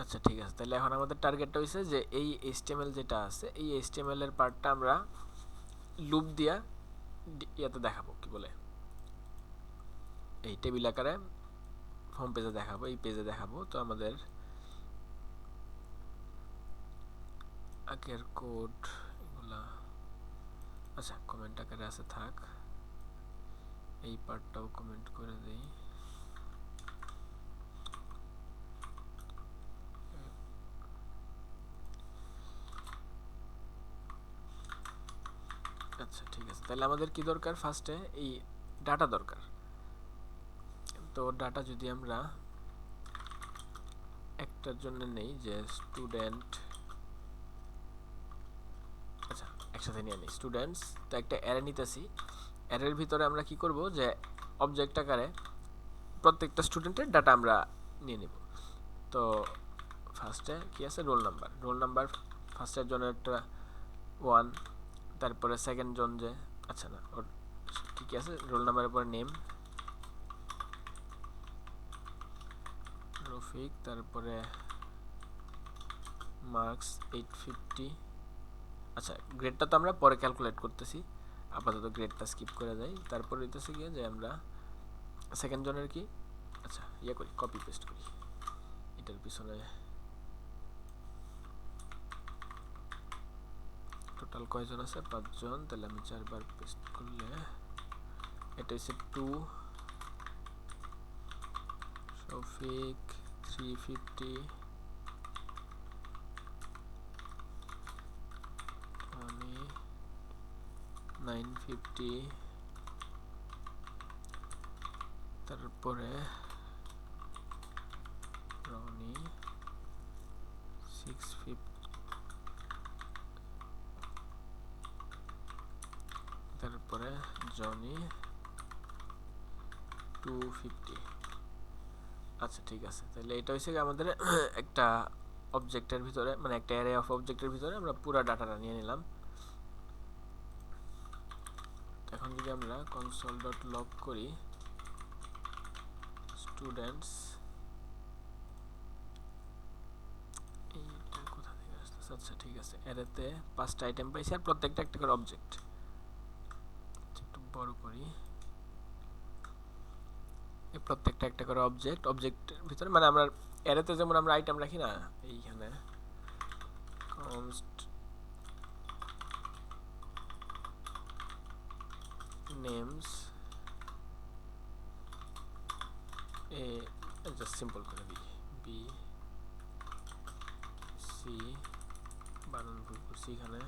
আচ্ছা ঠিক আছে, তাহলে এখন আমাদের টার্গেটটা হইছে যে এই এইচটিএমএল যেটা আছে এই এইচটিএমএল এর পার্টটা আমরা লুপ দিয়া ইয়াতে দেখাবো, কি বলে এই টেবিল আকারে হোম পেজে দেখাবো, এই পেজে দেখাবো। তো আমাদের আগের কোড এগুলা আচ্ছা কমেন্ট আকারে আছে থাক, এই পার্টটাও কমেন্ট করে দেই। আচ্ছা ঠিক আছে, তাহলে আমাদের কি দরকার, ফার্স্টে এই ডাটা দরকার। তো ডাটা যদি আমরা একটার জন্য নেই যে স্টুডেন্ট, আচ্ছা একসাথে নিয়ে নিই স্টুডেন্টস, তো একটা অ্যারে নিতেছি। অ্যারের ভিতরে আমরা কি করব যে অবজেক্ট আকারে প্রত্যেকটা স্টুডেন্টের ডাটা আমরা নিয়ে নিব। তো ফার্স্টে কি আছে, রোল নাম্বার। রোল নাম্বার ফার্স্টের জন্য একটা 1, তারপরে সেকেন্ড জন যে আচ্ছা না ওর কি কি আছে, রোল নাম্বারের পর নেম রফিক, তারপরে মার্কস 850। আচ্ছা গ্রেডটা তো আমরা পরে ক্যালকুলেট করতেছি, আপাতত গ্রেডটা স্কিপ করে যাই। তারপর হইতেছে গিয়ে যে আমরা সেকেন্ড জনের কি আচ্ছা ইয়ে করি, কপি পেস্ট করি এটার পিছনে। টোটাল কয়জন আছে, 5 জন, তাহলে আমি 4 বার পেস্ট করলে এটা হচ্ছে 2 শফিক 350 20 950, তারপরে রনি 650, তারপরে জনি 250। আচ্ছা ঠিক আছে, তাহলে এটা হচ্ছে আমাদের একটা অবজেক্টের ভিতরে মানে একটা অ্যারে অফ অবজেক্টের ভিতরে আমরা পুরো ডাটাটা নিয়ে নিলাম। এখন যদি আমরা console.log করি স্টুডেন্টস, এইটা কোথা থেকে আসছে, আচ্ছা ঠিক আছে, অ্যারেতে 5টা আইটেম পাইছি আর প্রত্যেকটা একটা করে অবজেক্ট। একটু বড় করি, এই প্রত্যেকটা একটা করে অবজেক্ট, অবজেক্টের ভিতরে মানে আমরা অ্যারেতে যেমন আমরা আইটেম রাখি না, এইখানে const names এ জাস্ট সিম্পল করে দিই বি সি, বানান ভুল করছি এখানে,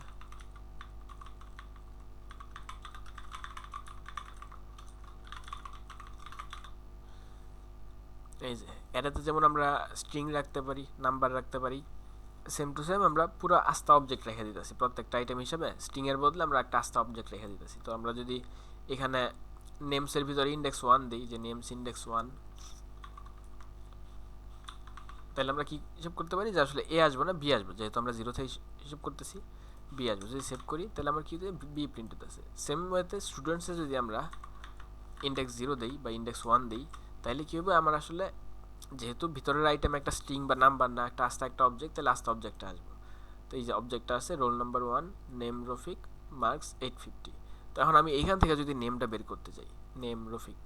এই যে এটাতে যেমন আমরা স্ট্রিং রাখতে পারি, নাম্বার রাখতে পারি, সেম টু সেম আমরা পুরো আস্থা অবজেক্ট রেখে দিতেছি প্রত্যেকটা আইটেম হিসেবে। স্ট্রিং এর বদলে আমরা একটা আস্থা অবজেক্ট রেখে দিতেছি। তো আমরা যদি এখানে নেমসের ভিতরে ইন্ডেক্স 1 দিই, যে নেমস ইন্ডেক্স 1, তাহলে আমরা কি হিসাব করতে পারি যে আসলে এ আসবে না বি আসবে, যেহেতু আমরা 0 থেকে হিসাব করতেছি বি আসবে। যদি সেভ করি তাহলে আমার কি বি প্রিন্ট হতেছে। সেম ওয়েতে স্টুডেন্টসে যদি আমরা ইন্ডেক্স 0 দেই বা ইন্ডেক্স 1 দিই, তাহলে কি হবে, আমার আসলে যেহেতু ভিতরের আইটেম একটা স্ট্রিং বা নাম্বার না, একটা আস্থা একটা অবজেক্ট, তাহলে আস্থা অবজেক্টটা আসবে। তো এই যে অবজেক্টটা আছে roll number 1, name Rafiq, marks 850। তো এখন আমি এইখান থেকে যদি নেমটা বের করতে চাই, নেম রফিক,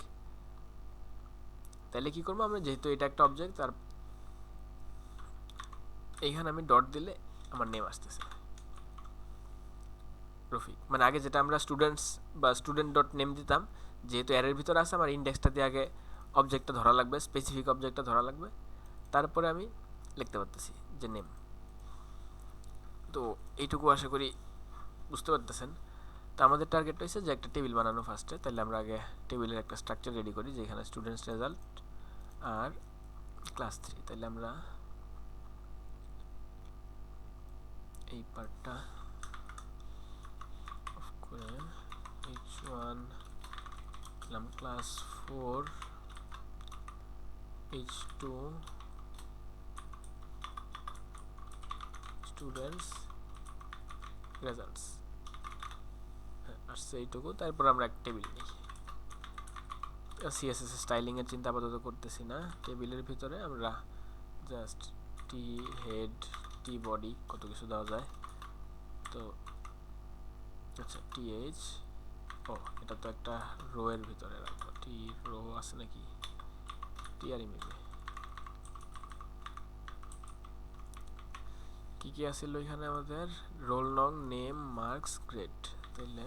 তাহলে কি করবো আমরা, যেহেতু এটা একটা অবজেক্ট আর এইখানে আমি ডট দিলে আমার নেম আসতেছে রফিক। মানে আগে যেটা আমরা স্টুডেন্টস বা স্টুডেন্ট ডট নেম দিতাম, যেহেতু অ্যারের ভিতরে আছে আমার ইন্ডেক্সটা দিয়ে আগে অবজেক্টটা ধরা লাগবে, স্পেসিফিক অবজেক্টটা ধরা লাগবে, তারপরে আমি লিখতে পারতেছি যে নেম। তো এইটুকু আশা করি বুঝতে পারতেছেন। তো আমাদের টার্গেটটা হচ্ছে যে একটা টেবিল বানানো ফার্স্টে, তাহলে আমরা আগে টেবিলের একটা স্ট্রাকচার রেডি করি, যেখানে স্টুডেন্টস রেজাল্ট আর ক্লাস 3। তাহলে আমরা এই পার্টটা অফ করে h1 দিলাম, ক্লাস 4 h2 স্টুডেন্টস রেজাল্টস আসছে এইটুকু। তারপর আমরা একটা টেবিল নিই, সিএসএস স্টাইলিং এর চিন্তা আপাতত করতেছি না, টেবিলের ভিতরে আমরা জাস্ট টি হেড, টি বডি, কত কিছু দেওয়া যায়। তো আচ্ছা টিএইচ, ও এটা তো একটা রো এর ভিতরে রাখবো, টি রো আছে নাকি, টি আর ইমেজে কি কি আসছিল এখানে আমাদের, রোল নং, নেম, মার্কস, গ্রেড। তাহলে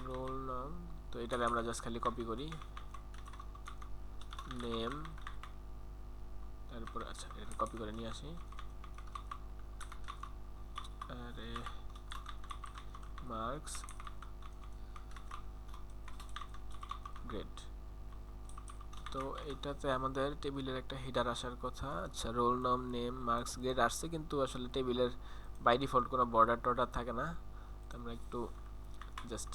রোল নং, তো এটারে আমরা জাস্ট খালি কপি করি, নেম, তারপর আচ্ছা এটা কপি করে নিয়ে আসি, আরে মার্কস, গ্রেড। তো এটাতে আমাদের টেবিলের একটা হেডার আসার কথা। আচ্ছা রোল নম, নেম, মার্কস, গ্রেড আসছে, কিন্তু আসলে টেবিলের বাই ডিফল্ট কোনো বর্ডার টর্ডার থাকে না। তো আমরা একটু জাস্ট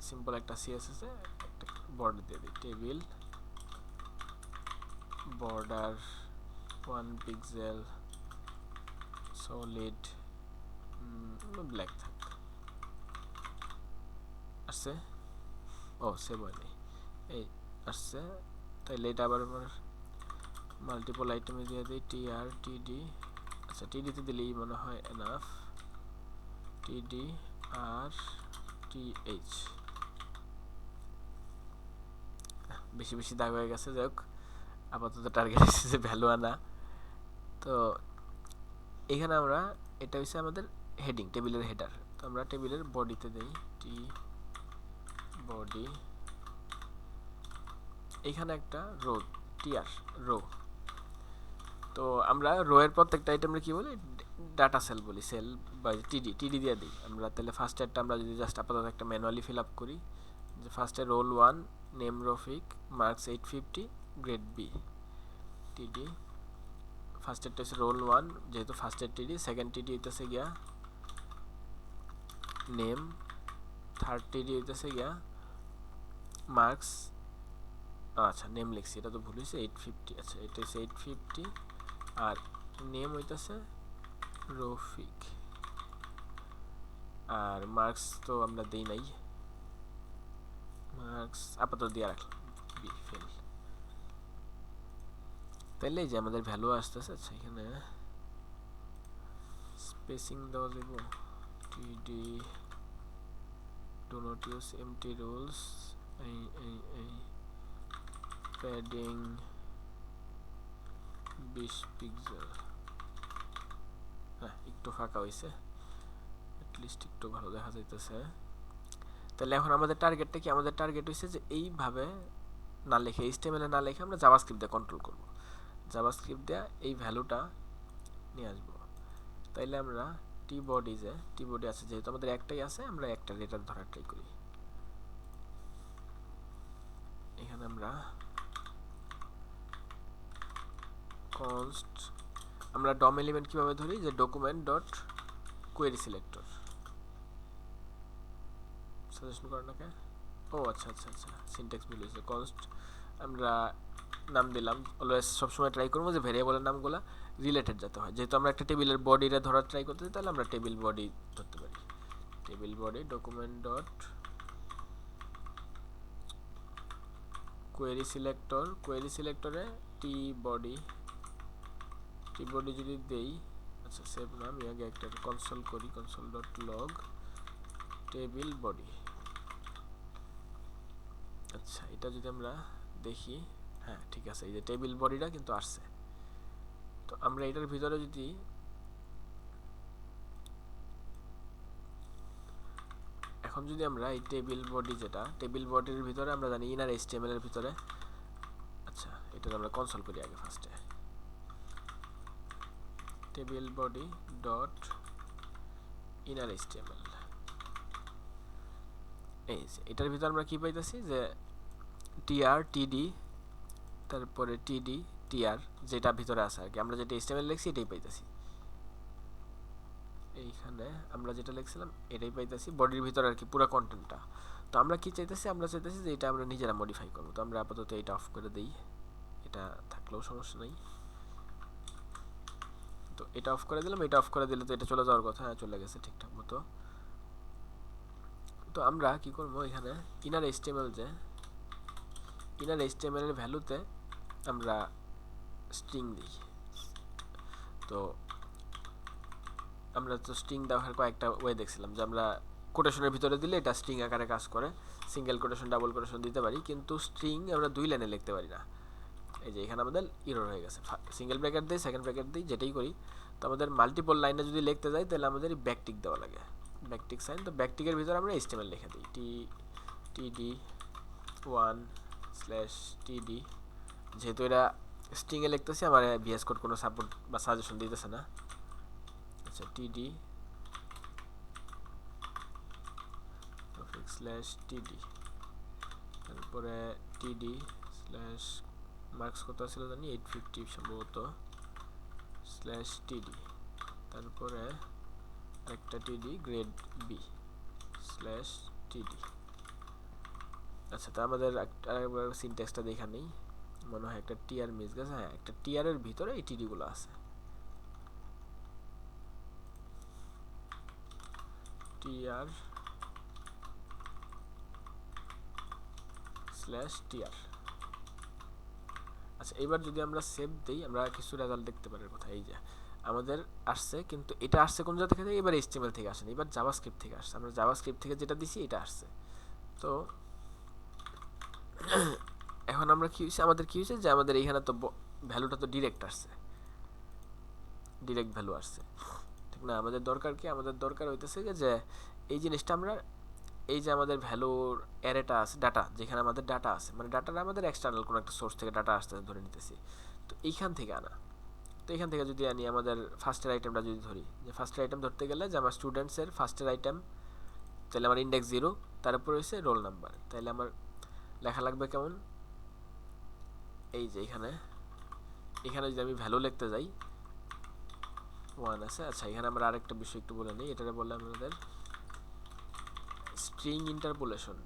সিম্পল একটা সিএসএস এ একটা বর্ডার দিয়ে দিই, table border 1 pixel solid black থাক। আসছে, ও সেভ হয়নি, এই আসছে। তাইলে এটা আবার আমার মাল্টিপল আইটেমে দিয়ে দিই, টি আর টিডি, আচ্ছা টিডিতে দিলেই মনে হয় এনাফ, টিডি আর টিএইচ, বেশি বেশি দাগ হয়ে গেছে। যাই হোক, আপাতত টার্গেট হচ্ছে যে ভ্যালু আনা। তো এখানে আমরা, এটা হচ্ছে আমাদের হেডিং, টেবিলের হেডার। তো আমরা টেবিলের বডিতে দেই টি বডি, এখানে একটা রো, টিআর রো। তো আমরা রো এর প্রত্যেকটা আইটেমে কি বলি, ডাটা সেল বলি, সেল বা টিডি, টিডি দিয়ে দিই আমরা। তাহলে ফার্স্ট এরটা আমরা যদি জাস্ট আপাতত একটা ম্যানুয়ালি ফিল আপ করি, যে ফার্স্টে roll 1, name Rafiq, marks 850, grade B, TD. First এরটা হচ্ছে রোল 1, যেহেতু ফার্স্ট এর টিডি, সেকেন্ড টিডি হইতেছে গিয়া নেম, থার্ড টিডি হইতেছে গিয়া মার্কস, আচ্ছা নেম লিখছি, এটা তো ভুল হয়েছে, 850, আচ্ছা এটা হচ্ছে 850, আর নেম হইতেছে রফিক, আর মার্কস তো আমরা দেই নাই, মার্কস আপাতত দিয়ে রাখলাম, বি ফেল। তাইলে যে আমাদের ভ্যালু আসতেছে, আচ্ছা এখানে স্পেসিং দেওয়া যাবে, TD do not use empty rules, এই প্যাডিং 20 পিক্সেল, হ্যাঁ একটু ফাঁকা হয়েছে, অ্যাটলিস্ট একটু ভালো দেখা যাইতেছে। তাহলে এখন আমাদের টার্গেটটা কি, আমাদের টার্গেট হয়েছে যে এইভাবে না লিখে, এইচটিএমএল না লিখে আমরা জাভাস্ক্রিপ্ট দিয়ে কন্ট্রোল করব, জাভাস্ক্রিপ্ট দিয়ে এই ভ্যালুটা নিয়ে আসবো। তাইলে আমরা টি বডি, যে টি বডি আছে যেহেতু আমাদের একটাই আছে, আমরা একটা রেটার ধরার ট্রাই করি। এখানে আমরা কনস্ট, আমরা ডম এলিমেন্ট কিভাবে ধরি, যে document dot query selector, suggestion করেন না কে, ও আচ্ছা আচ্ছা আচ্ছা সিনট্যাক্স ভুল হয়েছে। কনস্ট আমরা নাম দিলাম, অলওয়েজ সবসময় ট্রাই করবো যে ভেরিয়েবলের নামগুলো রিলেটেড যাতে হয়, যেহেতু আমরা একটা টেবিলের বডিটা ধরার ট্রাই করতেছি, তাহলে আমরা টেবিল বডি ধরতে পারি, table body document dot query selector, query সিলেক্টরে টি বডি, টি বডি যদি দেই, আচ্ছা সেভ না, আমি আগে একটা কনসোল করি, console dot log table body. আচ্ছা এটা যদি আমরা দেখি, হ্যাঁ ঠিক আছে, এই যে টেবিল বডিটা কিন্তু আসছে। তো আমরা এটার ভিতরে যদি এখন যদি আমরা এই টেবিল বডি, যেটা টেবিল বডির ভিতরে আমরা জানি ইনার এইচটিএমএল এর ভিতরে, আচ্ছা এটা আমরা কনসোল করি আগে ফার্স্টে, table body dot inner HTML, এই যে এটার ভিতরে আমরা কি পাইতেছি, যে টিআর টিডি, তারপরে টিডি টিআর, যেটা ভিতরে আছে আর কি, আমরা যেটা এইচটিএমএল লিখছি এটাই পাইতেছি। এইখানে আমরা যেটা লিখছিলাম এটাই পাইতেছি বডির ভিতরে আর কি, পুরো কন্টেন্টটা। তো আমরা কি চাইতেছি, আমরা চাইতেছি যে এটা আমরা নিজেরা মডিফাই করব। তো আমরা আপাতত এটা অফ করে দেই, এটা থাকলেও সমস্যা নাই। তো এটা অফ করে দিলাম, এটা অফ করে দিলে তো এটা চলে যাওয়ার কথা, হ্যাঁ চলে গেছে ঠিকঠাক মতো। তো আমরা কি করব, এখানে ইনার এইচটিএমএল, যে ইনার এইচটিএমএল এর ভ্যালুতে আমরা স্ট্রিং দিই, তো আমরা তো স্ট্রিং দেওয়ার কয়েকটা ওয়ে দেখছিলাম যে আমরা কোটেশনের ভিতরে দিলে এটা স্ট্রিং আকারে কাজ করে, সিঙ্গেল কোটেশন ডাবল কোটেশন দিতে পারি, কিন্তু স্ট্রিং আমরা 2 লাইনে লিখতে পারি না। এই যে এখানে আমাদের এরর হয়ে গেছে, সিঙ্গেল ব্র্যাকেট দিই সেকেন্ড ব্র্যাকেট দিই যেটাই করি, তো আমাদের মাল্টিপল লাইনে যদি লিখতে যাই তাহলে আমাদের ব্যাকটিক দেওয়া লাগে, ব্যাকটিক সাইন। তো ব্যাকটিকের ভিতরে আমরা HTML লিখে দিই td1/td, যেহেতু এটা স্ট্রিংয়ে লিখতেছি আমার VS কোড কোনো সাপোর্ট বা সাজেশন দিতেছে না। আচ্ছা td/td, তারপরে td স্ল্যাশ মার্কস কত ছিল জানি 850 সম্ভবত /td, তারপরে একটা td গ্রেড b /td। আচ্ছা, তো আমাদের আরেকবার সিনট্যাক্সটা দেখা নেই, মনে হয় একটা টিআর মিস গেছে। হ্যাঁ, একটা টিআর এর ভিতরে এই টিডি গুলো আছে, tr/tr। আচ্ছা, এবার যদি আমরা সেভ দেই আমরা কিছু রেজাল্ট দেখতে পারি। কথা এই যে আমাদের আসছে, কিন্তু এটা আসছে কোন জায়গা থেকে? এবার HTML থেকে আসেনি, এবার জাভাস্ক্রিপ্ট থেকে আসছে। আমরা জাভাস্ক্রিপ্ট থেকে যেটা দিছি এটা আসছে। তো এখন আমরা কি হইছে, আমাদের কি হইছে যে আমাদের এইখানে তো ভ্যালুটা তো ডিরেক্ট আসছে, ডিরেক্ট ভ্যালু আসছে, ঠিক না? আমাদের দরকার কি? আমাদের দরকার হইতেছে যে এই জিনিসটা আমরা, এই যে আমাদের ভ্যালুর অ্যারেটা আছে, ডাটা যেখানে আমাদের ডাটা আছে, মানে ডাটাটা আমাদের এক্সটার্নাল কোনো একটা সোর্স থেকে ডাটা আসতে ধরে নিতেছি, তো এইখান থেকে আনা। তো এখান থেকে যদি আনি আমাদের ফার্স্টের আইটেমটা যদি ধরি, যে ফার্স্টের আইটেম ধরতে গেলে যে আমার স্টুডেন্টসের ফার্স্টের আইটেম, তাহলে আমার ইন্ডেক্স 0, তার উপর হচ্ছে রোল নাম্বার। তাহলে আমার লেখা লাগবে কেমন? এই যে এখানে যদি আমি ভ্যালু লিখতে যাই 1 আছে। আচ্ছা, এখানে আমরা আরেকটা বিষয় একটু বলে নিই, এটারে বলে আমাদের স্ট্রিং ইন্টারপোলেশন।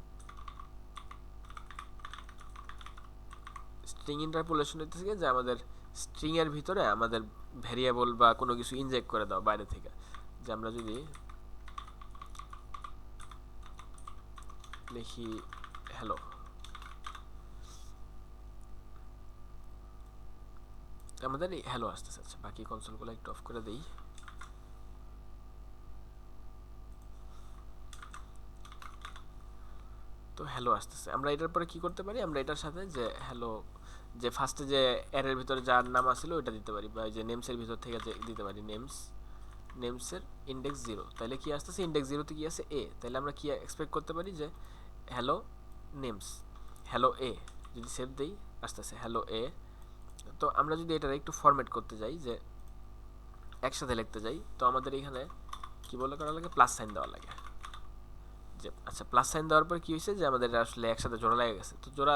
স্ট্রিং ইন্টারপোলেশন হইতেছে যে আমাদের স্ট্রিং এর ভিতরে আমাদের ভ্যারিয়েবল বা কোনো কিছু ইনজেক্ট করে দাও বাইরে থেকে। যে আমরা যদি লিখি হ্যালো, আমাদের এই হ্যালো আসতেছে। আচ্ছা, বাকি কনসোলগুলো একটু অফ করে দেই। তো হ্যালো আসতেছে। আমরা এটার পরে কি করতে পারি? আমরা এটার সাথে যে হ্যালো, যে ফার্স্টে যে অ্যারের ভিতরে যার নাম আসছিল ওইটা দিতে পারি, বা যে নেমসের ভিতর থেকে যে দিতে পারি নেমসের ইন্ডেক্স 0। তাহলে কি আসতেছে? ইন্ডেক্স 0 তে কি আছে? এ। তাহলে আমরা কি এক্সপেক্ট করতে পারি? যে হ্যালো নেমস, হ্যালো এ। যদি সেভ দেই আসতেছে হ্যালো এ। তো আমরা যদি এটা একটু ফরম্যাট করতে যাই, যে একসাথে লিখতে যাই, তো আমাদের এখানে কি বলে করা লাগে? প্লাস সাইন দেওয়া লাগে। যে আচ্ছা, প্লাস সাইন দেওয়ার পর কি হয়েছে যে আমাদের আসলে একসাথে জোড়া লেগে গেছে। তো জোড়া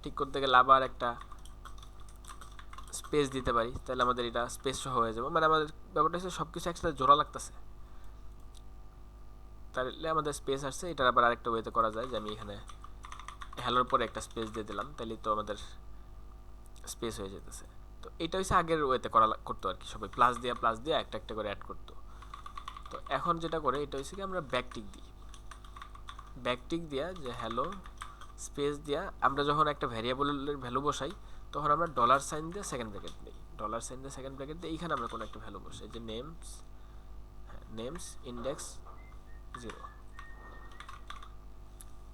ঠিক করতে গেলে আবার একটা স্পেস দিতে পারি, তাহলে আমাদের এটা স্পেস সহ হয়ে যাবে। মানে আমাদের ব্যাপারটা হচ্ছে সব কিছু একসাথে জোড়া লাগতেছে, তাহলে আমাদের স্পেস আসছে। এটার আবার আরেকটা ওয়েতে করা যায়, যে আমি এখানে হ্যালোর পরে একটা স্পেস দিয়ে দিলাম, তাহলে তো আমাদের স্পেস হয়ে যেতেছে। তো এটা হচ্ছে আগের ওয়েতে করতো আর কি, সবাই প্লাস দিয়ে একটা একটা করে অ্যাড করতো। তো এখন যেটা করে এটা হচ্ছে কি, আমরা ব্যাকটিক দিয়া যে হ্যালো স্পেস দিয়া আমরা যখন একটা ভ্যারিয়েবলের ভ্যালু বসাই, তখন আমরা ডলার সাইন দিয়ে সেকেন্ড ব্র্যাকেট দিই, দিয়ে এইখানে আমরা কোনো একটা ভ্যালু বসাই, যে নেমস ইন্ডেক্স 0।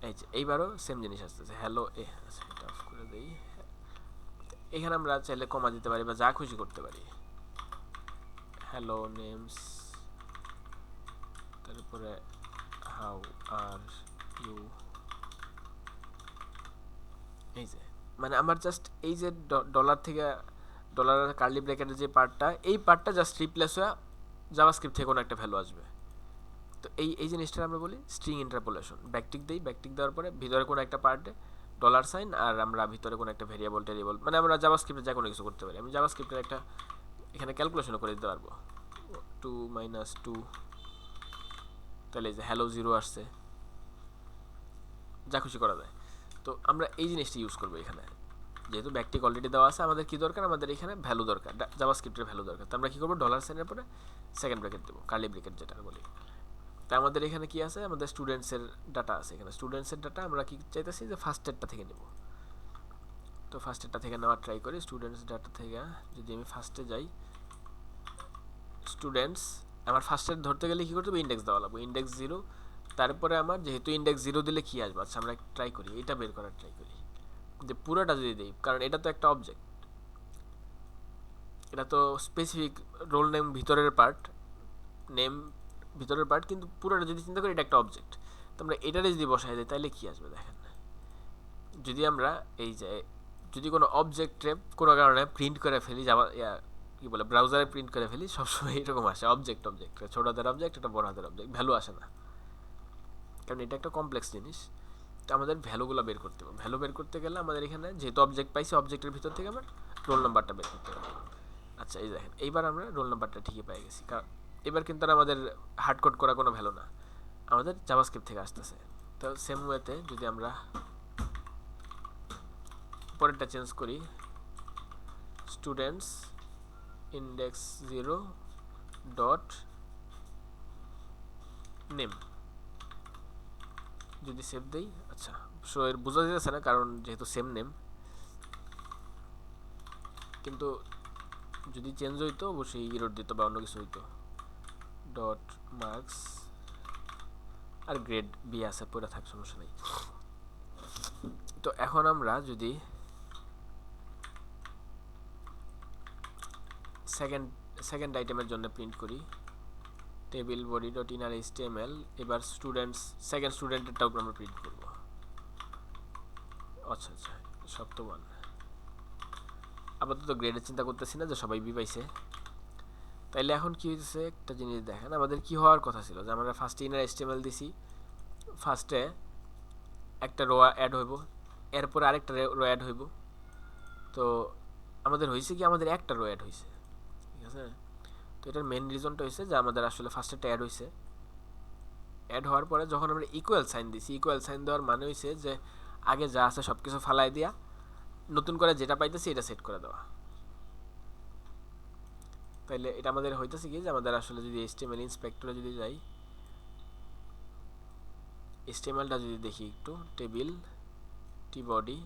এই যে এইবারও সেম জিনিস আসতেছে হ্যালো এ। আচ্ছা, এটা অফ করে দিই। এখানে আমরা চাইলে কমা দিতে পারি বা যা খুশি করতে পারি, হ্যালো নেমস, তারপরে হাউ আর ইউ। এই যে মানে আমার জাস্ট এই যে ডলার থেকে ডলার কার্লি ব্র্যাকেটের যে পার্টটা, এই পার্টটা জাস্ট রিপ্লেস হয়ে জাভাস্ক্রিপ্ট থেকে কোনো একটা ভ্যালু আসবে। তো এই জিনিসটা আমরা বলি স্ট্রিং ইন্টারপোলেশন। ব্যাকটিক দেওয়ার পরে ভিতরে কোনো একটা পার্টে ডলার সাইন, আর আমরা ভিতরে কোনো একটা ভেরিয়েবল মানে আমরা জাভাস্ক্রিপ্টে যা কোনো কিছু করতে পারি। আমি জাভাস্ক্রিপ্টের একটা এখানে ক্যালকুলেশনও করে দিতে পারবো, 2 - 2, তাহলে এই যে হ্যালো 0 আসছে, যা খুশি করা যায়। তো আমরা এই জিনিসটা ইউজ করবো এখানে, যেহেতু ব্যাকটিক অলরেডি দেওয়া আছে। আমাদের কি দরকার? আমাদের এখানে ভ্যালু দরকার, জাভাস্ক্রিপ্টের ভ্যালু দরকার। তো আমরা কি করবো? ডলার সাইনের পরে সেকেন্ড ব্র্যাকেট দেবো, কার্লি ব্র্যাকেট যেটা বলি। তা আমাদের এখানে কি আছে? আমাদের স্টুডেন্টসের ডাটা আছে। এখানে স্টুডেন্টসের ডাটা আমরা কি চাইতেছি? যে ফার্স্টেরটা থেকে নেব। তো ফার্স্টেরটা থেকে নেওয়ার ট্রাই করি। স্টুডেন্টস ডাটা থেকে যদি আমি ফার্স্টে যাই, স্টুডেন্টস আমার ফার্স্টের ধরতে গেলে কী করতে হবে ইন্ডেক্স দেওয়া লাগবে ইন্ডেক্স 0 তারপরে আমার যেহেতু ইন্ডেক্স 0 দিলে কী আসবে আচ্ছা আমরা ট্রাই করি এটা বের করার ট্রাই করি যে পুরোটা যদি দিই কারণ এটা তো একটা অবজেক্ট এটা তো স্পেসিফিক রোল নেম ভিতরের পার্ট নেম ভিতরের পার্ট কিন্তু পুরোটা যদি চিন্তা করি এটা একটা অবজেক্ট তো আমরা এটারে যদি বসাই দিই তাহলে কী আসবে দেখেন যদি আমরা এই যে যদি কোনো অবজেক্টে কোনো কারণে প্রিন্ট করে ফেলি কি বলে ব্রাউজারে প্রিন্ট করে ফেলি সবসময় এরকম আসে অবজেক্ট ছোট হাতের অবজেক্ট এটা বড় হাতের অবজেক্ট ভ্যালু আসে না কারণ এটা একটা কমপ্লেক্স জিনিস তো আমাদের ভ্যালুগুলো বের করতে হবে ভ্যালু বের করতে গেলে আমাদের এখানে যেহেতু অবজেক্ট পাইছি অবজেক্টের ভিতর থেকে আমার রোল নাম্বারটা বের করতে হবে আচ্ছা এই দেখেন এইবার আমরা রোল নাম্বারটা ঠিকই পেয়ে গেছি কারণ এবার কিন্তু আর আমাদের হার্ড কোড করা কোনো ভ্যালু না আমাদের জাভাস্ক্রিপ্ট থেকে আসতেছে তো সেম ওয়েতে যদি আমরা পরেরটা চেঞ্জ করি স্টুডেন্টস ইন্ডেক্স 0 ডট নেম যদি সেভ দেই আচ্ছা সো এর বোঝা যাচ্ছে না কারণ যেহেতু সেম নেম কিন্তু যদি চেঞ্জ হইতো অবশ্যই এরর দিত বা অন্য কিছু হইতো ডট মার্কস আর গ্রেড বি আছে পড়ে থাক সমস্যা নেই তো এখন আমরা যদি সেকেন্ড আইটেমের জন্য প্রিন্ট করি table body dot inner HTML এবার স্টুডেন্টস সেকেন্ড স্টুডেন্টেরটাও আমরা প্রিন্ট করব আচ্ছা আচ্ছা সব তো ওয়ান আপাতত গ্রেডের চিন্তা করতেছি না যে সবাই বি পাইছে তাইলে এখন কি হয়েছে একটা জিনিস দেখেন আমাদের কি হওয়ার কথা ছিল যে আমরা ফার্স্টে ইনার এইচটিএমএল দিছি ফার্স্টে একটা রো অ্যাড হইব এরপরে আরেকটা রো অ্যাড হইব তো আমাদের হয়েছে কি আমাদের একটা রো অ্যাড হয়েছে ঠিক আছে তো এটার মেন রিজনটা হয়েছে যে আমাদের আসলে ফার্স্টেরটা অ্যাড হয়েছে অ্যাড হওয়ার পরে যখন আমরা ইকুয়াল সাইন দিছি ইকুয়াল সাইন দেওয়ার মানে হয়েছে যে আগে যা আছে সব কিছু ফালাই দিয়া নতুন করে যেটা পাইতেছি এটা সেট করে দেওয়া তাইলে এটা আমাদের হইতেছে কি যে আমাদের আসলে যদি এইচটিএমএল ইন্সপেক্টরে যদি যাই এইচটিএমএলটা যদি দেখি একটু টেবিল টি বডি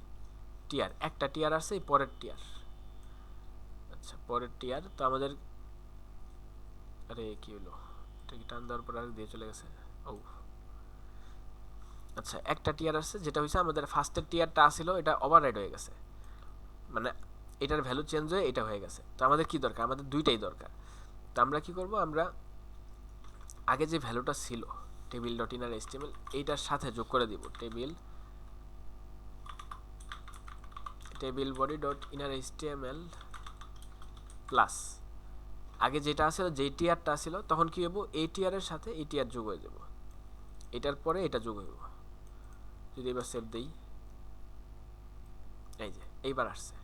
টিআর একটা টিআর আছে পরের টিআর আচ্ছা পরের টিআর তো আমাদের আরে কি হলো এটা কি টান দেওয়ার পর আর দিয়ে চলে গেছে ও আচ্ছা একটা টিআর আছে যেটা হয়েছে আমাদের ফার্স্টের টিআরটা আসছিল এটা ওভাররাইড হয়ে গেছে মানে এটার ভ্যালু চেঞ্জ হয়ে এটা হয়ে গেছে তো আমাদের কি দরকার আমাদের দুইটাই দরকার তো আমরা কি করব আমরা আগে যে ভ্যালুটা ছিল টেবিল ডট ইনার এইচটিএমএল এইটার সাথে যোগ করে দিব table body dot inner HTML plus আগে যেটা আছে যেই টিআরটা ছিল তখন কি হইব এই টিআরের সাথে এই টিআর যোগ হয়ে যাব এটার পরে এটা যোগ হইব যদি এবার সেভ দেই এই যে এইবার আসছে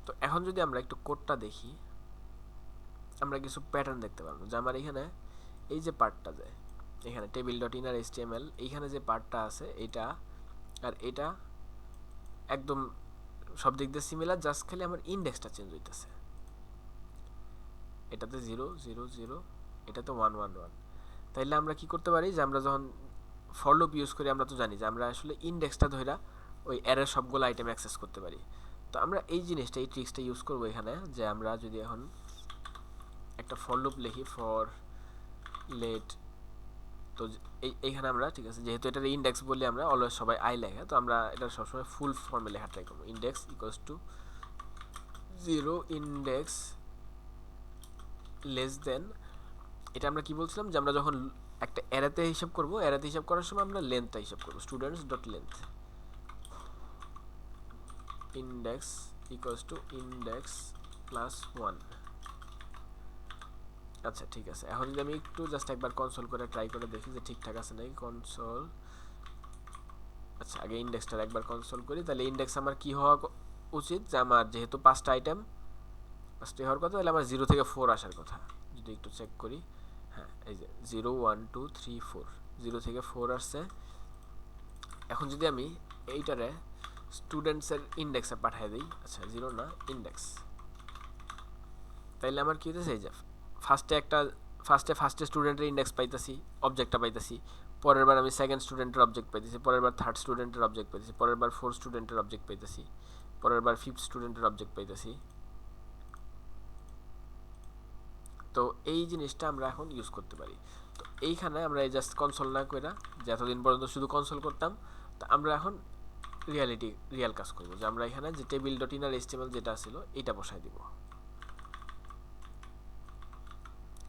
তো এখন যদি আমরা একটু কোডটা দেখি আমরা কিছু প্যাটার্ন দেখতে পারবো যে আমার এখানে এই যে পার্টটা যায় এখানে টেবিল ডট ইনার এইচটিএমএল এইখানে যে পার্টটা আছে এটা আর এটা একদম সব দিক দিয়ে সিমিলার জাস্ট খালি আমার ইন্ডেক্সটা চেঞ্জ হইতেছে এটাতে 0 0 0 এটাতে 1 1 1 তাইলে আমরা কি করতে পারি যে আমরা যখন ফর লুপ ইউজ করি আমরা তো জানি যে আমরা আসলে ইন্ডেক্সটা ধইরা ওই অ্যারের সবগুলো আইটেম অ্যাক্সেস করতে পারি তো আমরা এই জিনিসটা এই ট্রিক্সটা ইউজ করব এখানে যে আমরা যদি এখন একটা ফর লুপ লিখি ফর লেট তো এইখানে আমরা ঠিক আছে যেহেতু এটার ইন্ডেক্স বলি আমরা অলওয়েজ সবাই আই লেখে তো আমরা এটা সবসময় ফুল ফর্মে লেখা ট্রাই করবো index equals to 0 index less than এটা আমরা কি বলছিলাম যে আমরা যখন একটা অ্যারেতে হিসাব করব অ্যারেতে হিসাব করার সময় আমরা লেন্থটা হিসাব করব students dot length index equals to index plus 1 আচ্ছা ঠিক আছে এখন যদি আমি একটু জাস্ট একবার কনসোল করে ট্রাই করে দেখি যে ঠিকঠাক আছে নাকি কনসোল আচ্ছা আগে ইন্ডেক্সটা একবার কনসোল করি তাহলে ইন্ডেক্স আমার কি হওয়া উচিত যে আমার যেহেতু 5টা আইটেম 5টা হওয়ার কথা তাহলে আমার 0 থেকে 4 আসার কথা যদি একটু চেক করি হ্যাঁ এই যে 0 1 2 3 4 0 থেকে 4 আসছে এখন যদি আমি এইটারে স্টুডেন্টসের ইন্ডেক্সে পাঠিয়ে দিই আচ্ছা 0 না ইন্ডেক্স তাইলে আমার কি হইতেছে এই যে ফার্স্টে স্টুডেন্টের ইন্ডেক্স পাইতেছি অবজেক্টটা পাইতেছি পরের বার আমি সেকেন্ড স্টুডেন্টের অবজেক্ট পাইতেছি পরের বার থার্ড স্টুডেন্টের অবজেক্ট পাইতেছি পরের বার ফোর্থ স্টুডেন্টের অবজেক্ট পাইতেছি পরের বার ফিফথ স্টুডেন্টের অবজেক্ট পাইতেছি তো তো এই জিনিসটা আমরা এখন ইউজ করতে পারি। তো এইখানে আমরা এই জাস্ট কনসোল না করে, যে এতদিন পর্যন্ত শুধু কনসোল করতাম, তো আমরা এখন রিয়াল কাজ করব, যে আমরা এখানে যে টেবিল ডট ইনার এইচটিএমএল যেটা ছিল এটা বসাই দিব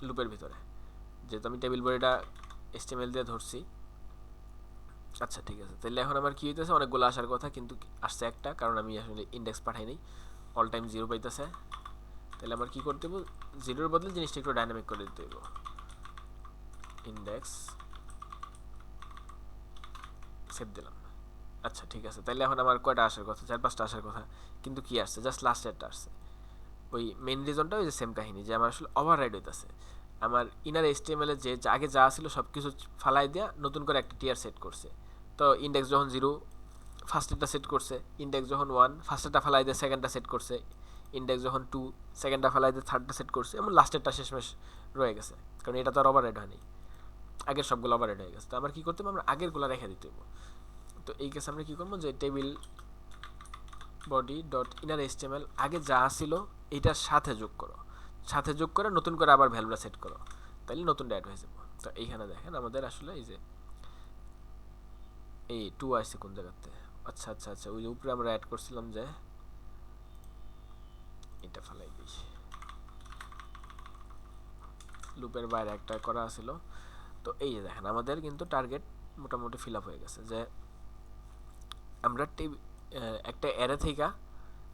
লুপের ভিতরে, যেহেতু আমি টেবিল বডিটা এইচটিএমএল দিয়ে ধরছি। আচ্ছা ঠিক আছে, তাহলে এখন আমার কি হইতেছে, অনেকগুলো আসার কথা কিন্তু আসছে একটা, কারণ আমি আসলে ইন্ডেক্স পাঠাই নাই, অল টাইম 0 পাইতেছে। তাহলে আমার কি করতে হবে, 0-এর বদলে জিনিসটা একটু ডাইনামিক করে দিতে হবে, ইন্ডেক্স সেভ দিলাম। আচ্ছা ঠিক আছে, তাহলে এখন আমার কয়টা আসার কথা, 4-5টা আসার কথা, কিন্তু কি আসছে, জাস্ট লাস্টেরটা আসছে। ওই মেইন রিজনটা ওই যে সেম কাহিনী, যে আমার আসলে ওভাররাইড হইতেছে, আমার ইনার এইচটিএমএল এর যে আগে যা ছিল সব কিছু ফালাই দিয়া নতুন করে একটা টিয়ার সেট করছে। তো ইন্ডেক্স যখন 0 ফার্স্টেরটা সেট করছে, ইন্ডেক্স যখন 1 ফার্স্টেরটা ফালাই দিয়ে সেকেন্ডটা সেট করছে, ইন্ডেক্স যখন 2 সেকেন্ডটা ফালাই দিয়ে থার্ডটা সেট করছে, এমন লাস্টেরটা শেষমেশ রয়ে গেছে, কারণ এটা তো আর ওভাররাইড হয়নি, আগের সবগুলো ওভাররাইড হয়ে গেছে। তো আমার কি করতে হবে, আমরা আগেরগুলো রেখে দিতে হবে। তো এই কেসে আমরা কি করবো, যে table body dot inner HTML আগে যা ছিল এইটার সাথে যোগ করো, সাথে যোগ করে নতুন করে আবার ভ্যালুটা সেট করো, তাহলে নতুনটা অ্যাড হয়ে যাবে। তো এইখানে দেখেন আমাদের আসলে এই যে এই 2 আসছে কোন জায়গাতে, আচ্ছা আচ্ছা আচ্ছা, ওই যে উপরে আমরা অ্যাড করছিলাম, যে এটা ফেলাই দিই, লুপের বাইরে একটা করা ছিল। তো এই যে দেখেন আমাদের কিন্তু টার্গেট মোটামুটি ফিল আপ হয়ে গেছে, যে আমরা একটা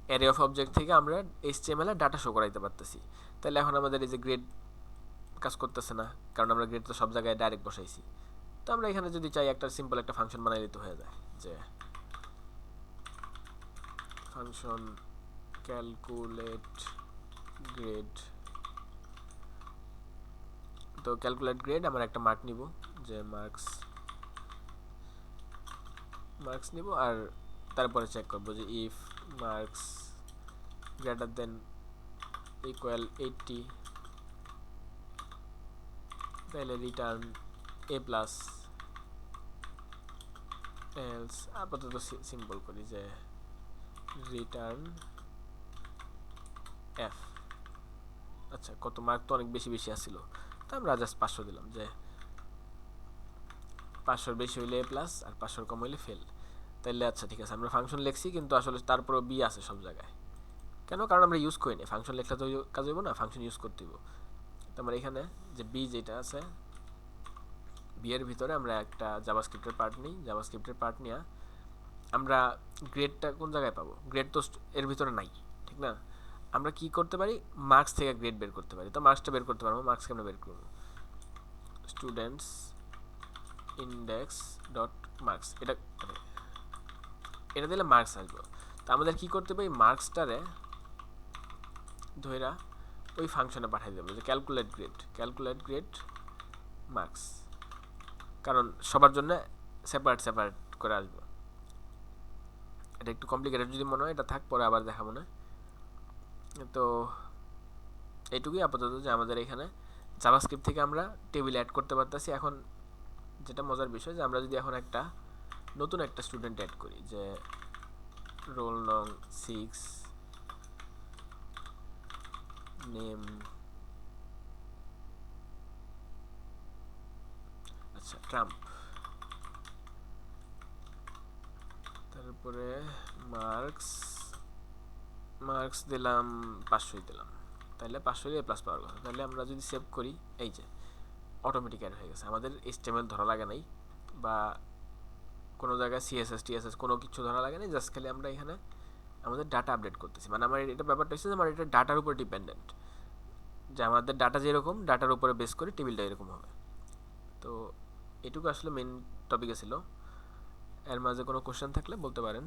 অ্যারে অফ অবজেক্ট থেকে আমরা এইচটিএমএল এর ডাটা শো করাইতে পারতেছি। তাহলে এখন আমাদের এই যে গ্রেড কাজ করতেছে না, কারণ আমরা গ্রেড তো সব জায়গায় ডাইরেক্ট বসাইছি। তো আমরা এখানে যদি চাই একটা সিম্পল একটা ফাংশন বানাই দিতে হয়ে যায়, যে ফাংশন ক্যালকুলেট গ্রেড। তো ক্যালকুলেট গ্রেড আমার একটা মার্ক নিব, যে মার্কস নিব, আর তারপরে চেক করব যে if marks greater than equal 80, তাহলে রিটার্ন এ প্লাস, এলস আপাতত সিম্পল করি, যে রিটার্ন এফ। আচ্ছা, কত মার্ক তো অনেক বেশি বেশি আসছিল, তো আমরা জাস্ট 500 দিলাম, যে 500 বেশি হইলে এ প্লাস আর 500 কম হইলে ফেল। তাইলে আচ্ছা ঠিক আছে, আমরা ফাংশন লিখছি কিন্তু আসলে তারপরে বি আছে সব জায়গায়, কেন, কারণ আমরা ইউজ করি না, ফাংশন লেখলে তো কাজ হইব না, ফাংশন ইউজ করতে হইব। তো আমরা এখানে যে বি যেটা আছে, বি এর ভিতরে আমরা একটা জাভাস্ক্রিপ্টের পার্ট নিই, জাভাস্ক্রিপ্টের পার্ট নিয়ে আমরা গ্রেডটা কোন জায়গায় পাবো, গ্রেড তো এর ভিতরে নাই, ঠিক না, আমরা কি করতে পারি, মার্কস থেকে গ্রেড বের করতে পারি। তো মার্কসটা বের করতে পারবো, মার্কসকে আমরা বের করবো স্টুডেন্টস ইন্ডেক্স ডট মার্কস, এটা দিলে মার্কস আসবে। তো আমাদের কি করতে পারি, মার্কসটারে ধইরা ওই ফাংশনে পাঠিয়ে দেবো, যে ক্যালকুলেট গ্রেড মার্কস, কারণ সবার জন্য সেপারেট করে আসবে। এটা একটু কমপ্লিকেটেড যদি মনে হয়, এটা থাক, পরে আবার দেখাবো না। তো এইটুকুই আপাতত, যে আমাদের এখানে জাভাস্ক্রিপ্ট থেকে আমরা টেবিল অ্যাড করতে পারতেছি। এখন যেটা মজার বিষয়, যে আমরা যদি এখন নতুন একটা স্টুডেন্ট অ্যাড করি, যে রোল নং 6, নেম আচ্ছা ট্রাম্প, তারপরে মার্কস দিলাম 500 দিলাম, তাহলে 500 এ প্লাস পাওয়ার কথা। তাহলে আমরা যদি সেভ করি, এই যে অটোমেটিক অ্যাড হয়ে গেছে, আমাদের এইচটিএমএল ধরা লাগে নাই, বা কোনো জায়গায় সিএসএস টিএসএস কোনো কিছু ধরা লাগে নাই, জাস্ট খালি আমরা এখানে আমাদের ডাটা আপডেট করতেছি। মানে আমার এটা ব্যাপারটা হচ্ছে যে আমার এটা ডাটার উপর ডিপেন্ডেন্ট, যে আমাদের ডাটা যেরকম ডাটার উপরে বেস করে টেবিলটা এরকম হবে। তো এটুকু আসলে মেন টপিকে ছিল। এর মাঝে কোনো কোশ্চেন থাকলে বলতে পারেন।